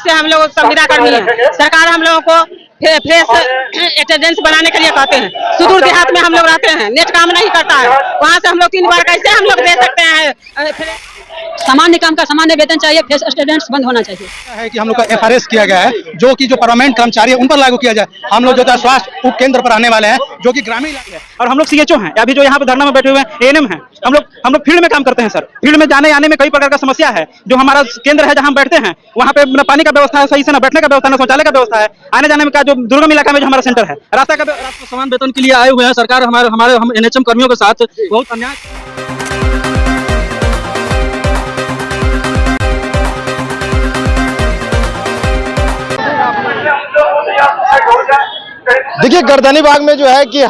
से हम लोग संविदा कर्मी हैं। सरकार हम लोगों को फ्रेश अटेंडेंस बनाने के लिए कहते हैं। सुदूर देहात में हम लोग रहते हैं, नेट काम नहीं करता है, वहाँ से हम लोग 3 बार कैसे हम लोग दे सकते हैं। सामान्य काम का सामान्य वेतन चाहिए, फेस अटेंडेंस बंद होना चाहिए। है कि हम लोग का FRS किया गया है, जो कि जो परमानेंट कर्मचारी है उन पर लागू किया जाए। हम लोग जो है स्वास्थ्य उप केंद्र पर रहने वाले हैं, जो कि ग्रामीण इलाके है, और हम लोग CHO हैं। अभी जो यहाँ पे धरना में बैठे हुए हैं ANM हैं। हम लोग फील्ड में काम करते हैं सर। फील्ड में जाने आने में कई प्रकार का समस्या है। जो हमारा केंद्र है जहाँ हम बैठते हैं, वहाँ पे न पानी का व्यवस्था है सही से, न बैठने का व्यवस्था, न शौचालय का व्यवस्था है। आने जाने में का जो दुर्गम इलाका में जो हमारा सेंटर है, रास्ता का समान वेतन के लिए आए हुए हैं। सरकार हम NHM कर्मियों के साथ बहुत अन्याय। देखिए गर्दनी बाग में जो है कि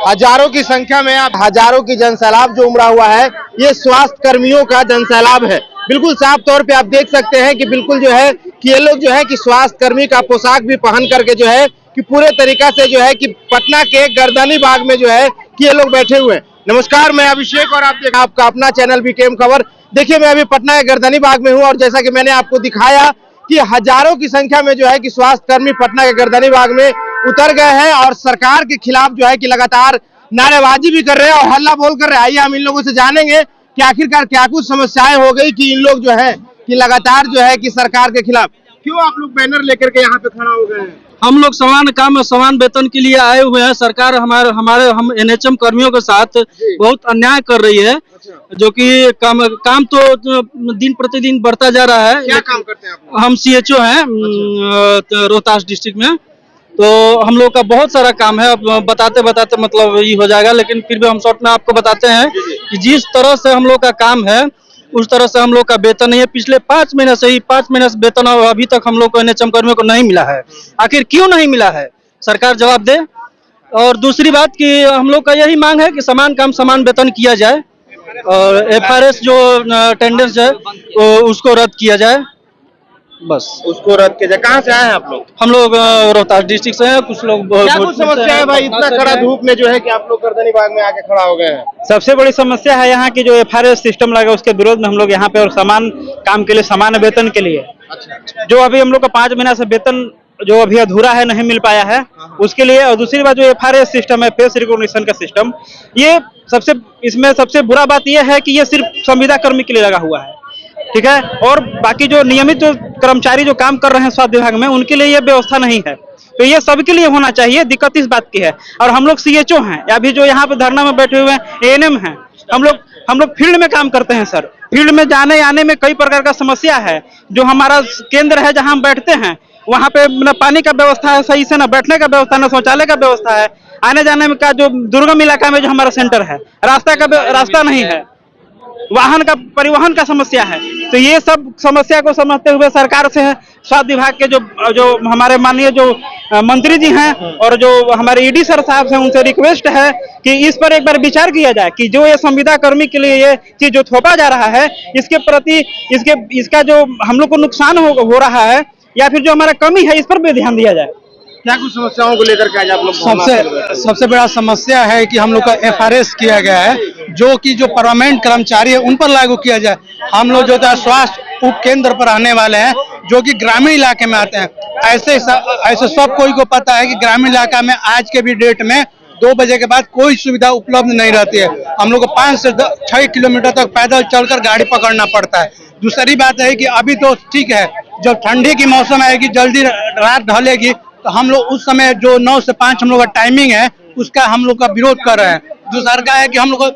हजारों की संख्या में, आप हजारों की जनसैलाब जो उमड़ा हुआ है, ये स्वास्थ्य कर्मियों का जनसैलाब है। बिल्कुल साफ तौर पे आप देख सकते हैं कि बिल्कुल जो है कि ये लोग जो है कि स्वास्थ्य कर्मी का पोशाक भी पहन करके जो है कि पूरे तरीका से जो है कि पटना के गर्दनी बाग में जो है कि ये लोग बैठे हुए हैं। नमस्कार, मैं अभिषेक और आप देख आपका अपना चैनल BKM खबर। देखिए मैं अभी पटना के गर्दनी बाग में हूँ और जैसा कि मैंने आपको दिखाया कि हजारों की संख्या में जो है कि स्वास्थ्य कर्मी पटना के गर्दनी बाग में उतर गए हैं और सरकार के खिलाफ जो है कि लगातार नारेबाजी भी कर रहे हैं और हल्ला बोल कर रहे हैं। आइए हम इन लोगों से जानेंगे कि आखिरकार क्या कुछ समस्याएं हो गई कि इन लोग जो है कि लगातार जो है कि सरकार के खिलाफ क्यों आप लोग बैनर लेकर के यहाँ पे खड़ा हो गए हैं। हम लोग समान काम समान वेतन के लिए आए हुए हैं। सरकार हम NHM कर्मियों के साथ बहुत अन्याय कर रही है। जो कि काम तो दिन प्रतिदिन बढ़ता जा रहा है। क्या काम करते हैं आप? हम CHO हैं रोहतास डिस्ट्रिक्ट में। तो हम लोग का बहुत सारा काम है। अब बताते बताते मतलब ये हो जाएगा, लेकिन फिर भी हम शॉर्ट में आपको बताते हैं कि जिस तरह से हम लोग का काम है उस तरह से हम लोग का वेतन नहीं है। पिछले 5 महीने से ही 5 महीने से वेतन अभी तक हम लोग को NHM कर्मियों को नहीं मिला है। आखिर क्यों नहीं मिला है, सरकार जवाब दे। और दूसरी बात कि हम लोग का यही मांग है कि समान काम समान वेतन किया जाए और FRS जो अटेंडेंस है उसको रद्द किया जाए, बस उसको रद्द किया जाए। कहाँ से आए हैं आप लोग? हम लोग रोहतास डिस्ट्रिक्ट से हैं। कुछ लोग क्या कुछ समस्या है भाई, इतना कड़ा धूप में जो है कि आप लोग गर्दनी बाग में आके खड़ा हो गए हैं? सबसे बड़ी समस्या है यहाँ की जो FRS सिस्टम लगा उसके विरोध में हम लोग यहाँ पे, और समान काम के लिए समान वेतन के लिए। जो अभी हम लोग का 5 महीना से वेतन जो अभी अधूरा है, नहीं मिल पाया है, उसके लिए। और दूसरी बात जो FRS सिस्टम है, फेस रिकॉग्निशन का सिस्टम, ये इसमें सबसे बुरा बात यह है कि ये सिर्फ संविदा कर्मी के लिए लगा हुआ है, ठीक है। और बाकी जो नियमित जो कर्मचारी जो काम कर रहे हैं स्वास्थ्य विभाग में, उनके लिए ये व्यवस्था नहीं है। तो ये सबके लिए होना चाहिए। दिक्कत इस बात की है। और हम लोग CHO हैं, अभी जो यहाँ पे धरना में बैठे हुए हैं ANM हैं। हम लोग फील्ड में काम करते हैं सर। फील्ड में जाने आने में कई प्रकार का समस्या है। जो हमारा केंद्र है जहाँ हम बैठते हैं, वहाँ पे न पानी का व्यवस्था है सही से, न बैठने का व्यवस्था, न शौचालय का व्यवस्था है। आने जाने में का जो दुर्गम इलाका में जो हमारा सेंटर है, रास्ता नहीं है, वाहन का परिवहन का समस्या है। तो ये सब समस्या को समझते हुए सरकार से स्वास्थ्य विभाग के जो हमारे माननीय जो मंत्री जी हैं और जो हमारे ED सर साहब हैं, उनसे रिक्वेस्ट है कि इस पर एक बार विचार किया जाए कि जो ये संविदा कर्मी के लिए ये चीज जो थोपा जा रहा है, इसके प्रति इसका जो हम लोग को नुकसान हो रहा है या फिर जो हमारा कमी है, इस पर भी ध्यान दिया जाए। क्या कुछ समस्याओं को लेकर के आज आप लोग? सबसे बड़ा समस्या है कि हम लोग का FRS किया गया है, जो कि जो परमानेंट कर्मचारी है उन पर लागू किया जाए। हम लोग जो है स्वास्थ्य उप केंद्र पर रहने वाले हैं, जो कि ग्रामीण इलाके में आते हैं। ऐसे सब कोई को पता है कि ग्रामीण इलाका में आज के भी डेट में 2 बजे के बाद कोई सुविधा उपलब्ध नहीं रहती है। हम लोग को 5 से 6 किलोमीटर तक पैदल चलकर गाड़ी पकड़ना पड़ता है। दूसरी बात है कि अभी तो ठीक है, जब ठंडी की मौसम आएगी, जल्दी रात ढलेगी, तो हम लोग उस समय जो 9 से 5 हम लोग का टाइमिंग है, उसका हम लोग का विरोध कर रहे हैं। दूसरा का है कि हम लोग को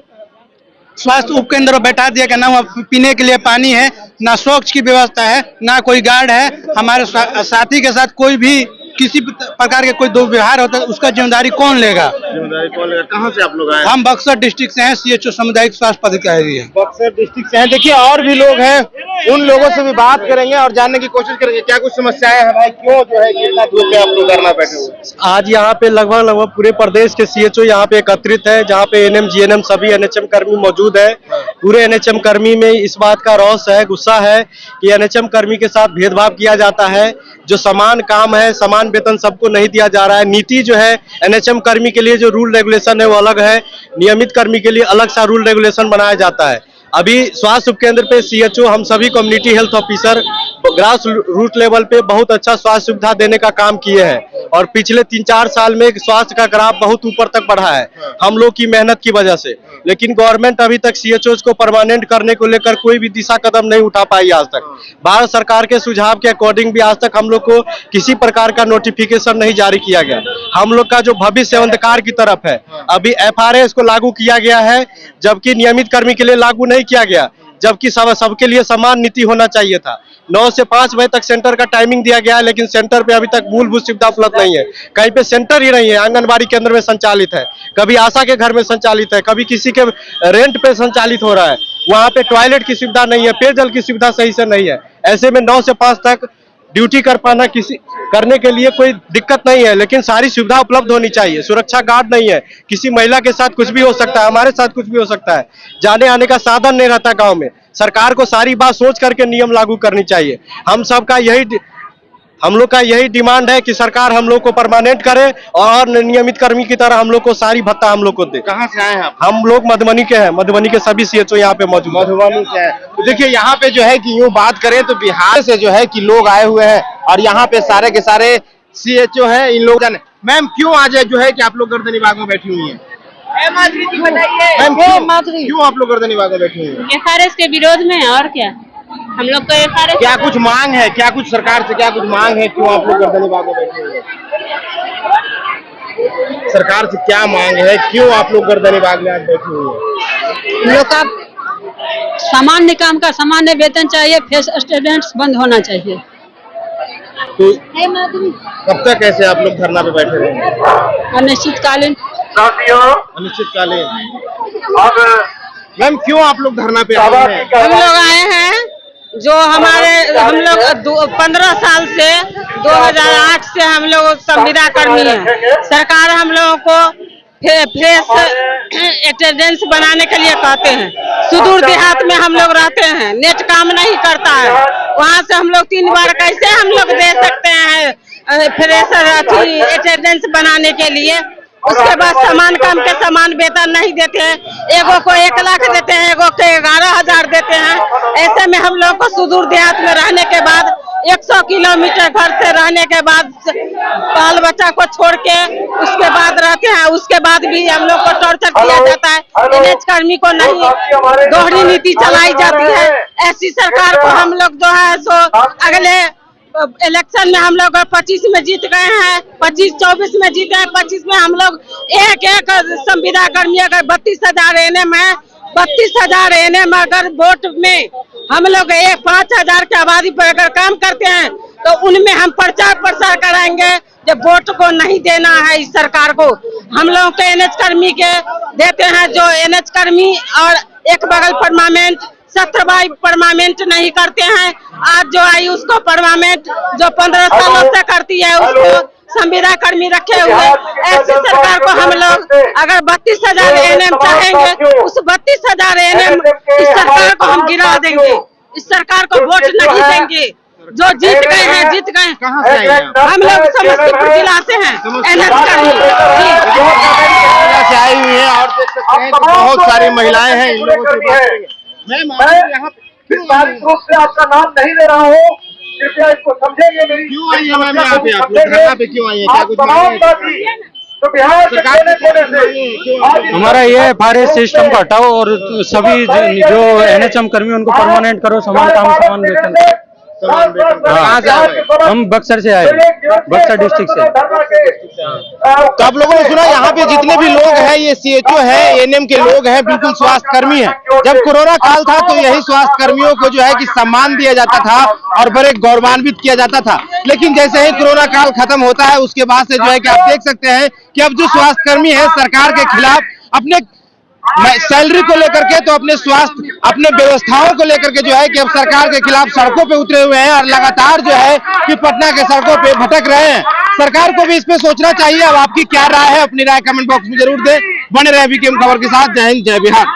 स्वास्थ्य उप केंद्र में बैठा दिया कि ना वहाँ पीने के लिए पानी है, ना स्वच्छ की व्यवस्था है, ना कोई गार्ड है। हमारे साथी के साथ कोई भी किसी प्रकार के कोई दुर्व्यवहार होता है, उसका जिम्मेदारी कौन लेगा? कहाँ से आप लोग आए? हम बक्सर डिस्ट्रिक्ट से हैं, CHO सामुदायिक स्वास्थ्य पदाधिकारी है। बक्सर डिस्ट्रिक्ट से हैं। देखिए और भी लोग हैं, उन लोगों से भी बात करेंगे और जानने की कोशिश करेंगे क्या कुछ समस्याएं हैं भाई, क्यों जो है इतना धूप में आप लोग धरना बैठे हुए? आज यहाँ पे लगभग पूरे प्रदेश के CHO यहाँ पे एकत्रित है, जहाँ पे ANM GNM सभी NHM कर्मी मौजूद है। पूरे NHM कर्मी में इस बात का रोष है, गुस्सा है कि NHM कर्मी के साथ भेदभाव किया जाता है। जो समान काम है, समान वेतन सबको नहीं दिया जा रहा है। नीति जो है NHM कर्मी के लिए जो रूल रेगुलेशन है वो अलग है, नियमित कर्मी के लिए अलग सा रूल रेगुलेशन बनाया जाता है। अभी स्वास्थ्य उपकेंद्र पे सीएचओ, हम सभी community health officer grass root level पे बहुत अच्छा स्वास्थ्य सुविधा देने का काम किए हैं और पिछले 3-4 साल में स्वास्थ्य का ग्राफ बहुत ऊपर तक बढ़ा है हम लोग की मेहनत की वजह से। लेकिन गवर्नमेंट अभी तक सीएचओ को परमानेंट करने को लेकर कोई भी दिशा कदम नहीं उठा पाई आज तक। भारत सरकार के सुझाव के अकॉर्डिंग भी आज तक हम लोग को किसी प्रकार का नोटिफिकेशन नहीं जारी किया गया। हम लोग का जो भविष्य अंधकार की तरफ है। अभी एफआरएस को लागू किया गया है, जबकि नियमित कर्मी के लिए लागू नहीं किया गया, जबकि सबके लिए समान नीति होना चाहिए था। 9 से 5 बजे तक सेंटर का टाइमिंग दिया गया है, लेकिन सेंटर पे अभी तक मूलभूत सुविधा उपलब्ध नहीं है। कहीं पे सेंटर ही नहीं है, आंगनबाड़ी केंद्र में संचालित है, कभी आशा के घर में संचालित है, कभी किसी के रेंट पे संचालित हो रहा है। वहाँ पे टॉयलेट की सुविधा नहीं है, पेयजल की सुविधा सही से नहीं है। ऐसे में 9 से 5 तक ड्यूटी कर पाना करने के लिए कोई दिक्कत नहीं है, लेकिन सारी सुविधा उपलब्ध होनी चाहिए। सुरक्षा गार्ड नहीं है, किसी महिला के साथ कुछ भी हो सकता है, हमारे साथ कुछ भी हो सकता है। जाने आने का साधन नहीं रहता गांव में। सरकार को सारी बात सोच करके नियम लागू करनी चाहिए। हम लोग का यही डिमांड है कि सरकार हम लोग को परमानेंट करे और नियमित कर्मी की तरह हम लोग को सारी भत्ता हम लोग को दे। कहाँ से आए हैं आप? हम लोग मधुबनी के हैं, मधुबनी के सभी सीएचओ यहाँ पे मौजूद हैं। मधुबनी से है। तो देखिए यहाँ पे जो है कि यूँ बात करें तो बिहार से जो है कि लोग आए हुए हैं और यहाँ पे सारे के सारे सीएचओ हैं। इन लोग मैम क्यों आज जो है कि आप लोग गर्दनी बाग में बैठी हुई हैं? मैम क्यों आप लोग गर्दनी बाग में बैठी हुई हैं? एफआरएस के विरोध में। और क्या हम लोग को एफआरएस क्या कुछ मांग है, क्या कुछ सरकार से क्या कुछ मांग है, क्यों आप लोग गर्दनी बाग में बैठे हुए हैं? सरकार से क्या मांग है, क्यों आप लोग गर्दनी बाग में आज बैठे हुए हैं? हम लोग का सामान्य काम का सामान्य वेतन चाहिए, फेस अटेंडेंस बंद होना चाहिए। तो कब तक ऐसे आप लोग धरना पे बैठे रहेंगे? अनिश्चितकालीन। अनिश्चितकालीन। मैम क्यों आप लोग धरना पे आए हैं? हम लोग आए हैं जो हम लोग 15 साल से 2008 से हम लोग संविदा कर्मी हैं। सरकार हम लोगों को फेस अटेंडेंस बनाने के लिए कहते हैं। सुदूर देहात में हम लोग रहते हैं, नेट काम नहीं करता है। वहाँ से हम लोग 3 बार कैसे हम लोग दे सकते हैं फ्रेशर अटेंडेंस बनाने के लिए? उसके बाद समान काम के समान वेतन नहीं देते हैं। एगो को 1 लाख देते हैं, एगो को 11,000 देते हैं। ऐसे में हम लोग को सुदूर देहात में रहने के बाद 100 किलोमीटर घर से रहने के बाद बाल बच्चा को छोड़ के उसके बाद रहते हैं। उसके बाद भी हम लोग को टॉर्चर किया जाता है। एनएच कर्मी को नहीं, दोहरी नीति चलाई जाती है। ऐसी सरकार को हम लोग जो है सो अगले इलेक्शन में हम लोग 25 में जीत गए हैं, 25-24 में जीते हैं। 25 में हम लोग एक संविदा कर्मी अगर 32,000 एनएम है, 32,000 एनएम अगर वोट में हम लोग 5,000 की आबादी पर अगर काम करते हैं तो उनमें हम प्रचार प्रसार कराएंगे जब वोट को नहीं देना है इस सरकार को। हम लोग के एनएच कर्मी के देते हैं, जो एनएच कर्मी और एक बगल परमानेंट 17 बाई परमानेंट नहीं करते हैं। आज जो आई उसको परमानेंट जो 15 सालों से करती है उसको संविदा कर्मी रखे हुए। ऐसी सरकार को हम लोग अगर 32,000 एनएम चाहेंगे, उस 32,000 एनएम इस सरकार को हम गिरा देंगे। इस सरकार को वोट नहीं देंगे। जो जीत गए हैं जीत गए। कहाँ से आए हैं आप? हम लोग समस्तीपुर जिला से हैं, एनएच कर्मी से आई हुई है और देख सकते हैं कि बहुत सारी महिलाएं हैं। इन लोगों से बात करेंगे। मैं यहाँ विस्तारित रूप से आपका नाम नहीं ले रहा हूँ, कृपया इसको समझेंगे। मेरी क्यों आई है मैम यहाँ पे? आप लोग धरना पे क्यों आई है? क्या कुछ मांगे? तो बिहार के कोने से हमारा ये एफआरएस सिस्टम को हटाओ और सभी जो एनएचएम कर्मी उनको परमानेंट करो, समान काम समान वेतन। कहाँ से आए? हम बक्सर से आए, बक्सर डिस्ट्रिक्ट से। तो आप लोगों ने सुना यहाँ पे जितने भी लोग हैं ये सीएचओ है, एनएम के लोग हैं, बिल्कुल स्वास्थ्य कर्मी हैं। जब कोरोना काल था तो यही स्वास्थ्य कर्मियों को जो है कि सम्मान दिया जाता था और बड़े गौरवान्वित किया जाता था। लेकिन जैसे ही कोरोना काल खत्म होता है उसके बाद से जो है कि आप देख सकते हैं कि अब जो स्वास्थ्य कर्मी है सरकार के खिलाफ अपने सैलरी को लेकर के तो अपने स्वास्थ्य अपने व्यवस्थाओं को लेकर के जो है कि अब सरकार के खिलाफ सड़कों पे उतरे हुए हैं और लगातार जो है कि पटना के सड़कों पे भटक रहे हैं। सरकार को भी इस पे सोचना चाहिए। अब आपकी क्या राय है, अपनी राय कमेंट बॉक्स में जरूर दें। बने रहे वीकेएम खबर के साथ। जय हिंद, जय बिहार।